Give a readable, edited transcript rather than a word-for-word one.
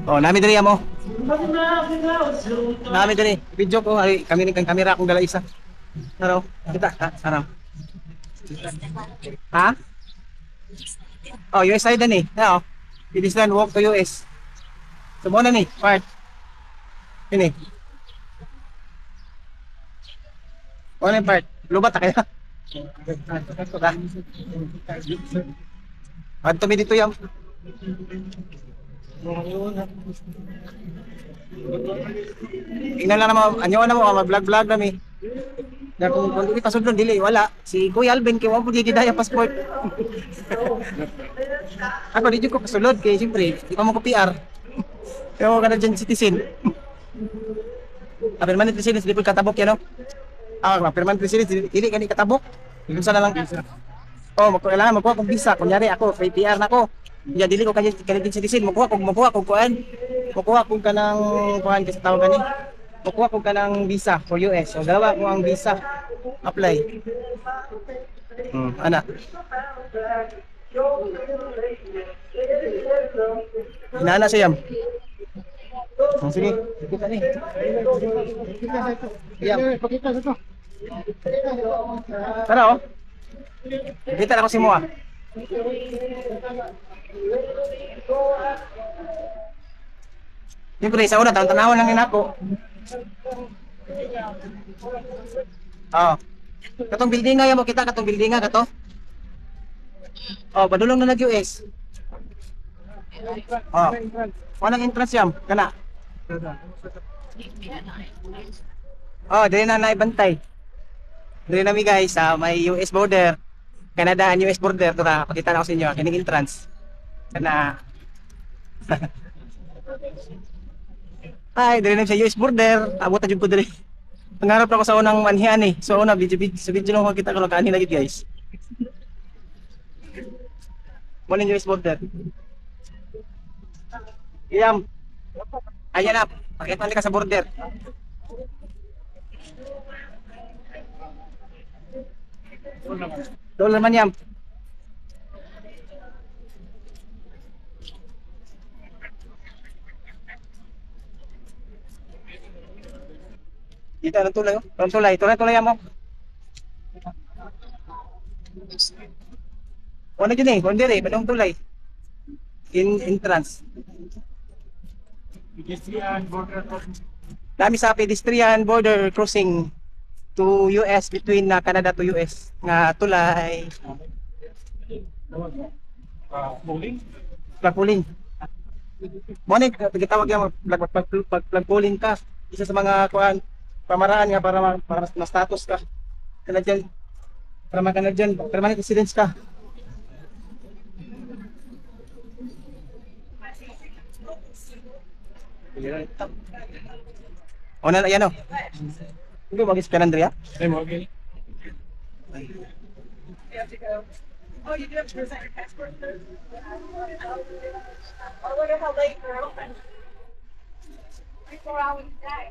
Oh, nami diri amo. Nami diri. Video ko ay kami ni kang kamera akong dala isa. Ano? Kita, ha? Ano? Ha? Oh, US side na ni. Ano? It is land walk to US. So mo na ni, part. Ini. Mo na yung part. Lubat ta kaya. Adto mi dito yam. Tingnan lang naman, anyo na mo, mag-vlog-vlog na mi. Na kung hindi pasudlon dili wala. Si Kuya Alvin kay wa pud gidaya passport. Ako di jud ko pasulod kay siyempre, di pa mo ko PR. Kaya mo Canadian citizen. Permanent residence di pud katabok yan no. Permanent residence dili kani katabok. Unsa na lang. Oh, kailangan magkuha kog visa. Kunyari ako, kay PR na ko. Ya dili ko Canadian citizen, makuha kog kuan. Makuha kog kanang kuan kasi tawag gani. Makuha kog kanang visa for US. So dalawa ko ang visa. Apply. Ana. Inana siya yam. Sige, kita ni. Yam. Tara oh. Kita na ko si Moa. Siyempre, sa una, tanawon lang din ako. Oh. Katong building nga yan mo kita, katong building nga kato. Oh, padulong na nag-US. Oh. Walang entrance yam, kana. Oh, dili na naibantay. Dili na mi guys, may US border. Canada and US border to ra. Pakita na ko sa inyo kining entrance. Kana. Ay, dili na sa US border. Abot na jud ko diri. Pangarap ako sa unang manhian eh. So una video lang kita ko kaani lagi guys. Mo US border. Iyam. Ayan na. Pakita ka sa border. Doon naman yan. Dito, anong tulay? Anong tulay? Tulay mo. Ano dyan eh? Kundi rin, anong tulay? Entrance. Pedestrian border crossing. Dami sa pedestrian border crossing to US between Canada to US nga tulay. Pulling? Flag pulling. Mo ni gitawag yang flag pulling ka. Isa sa mga kuan pamaraan nga para mas status ka. Canadian para mag-Canadian permanent residence ka. O na yan o. Hindi magis ka Andrea? Ay mo okay. Oh, you do have to present your passport. I wonder how late you're open. 3 4 hours a day.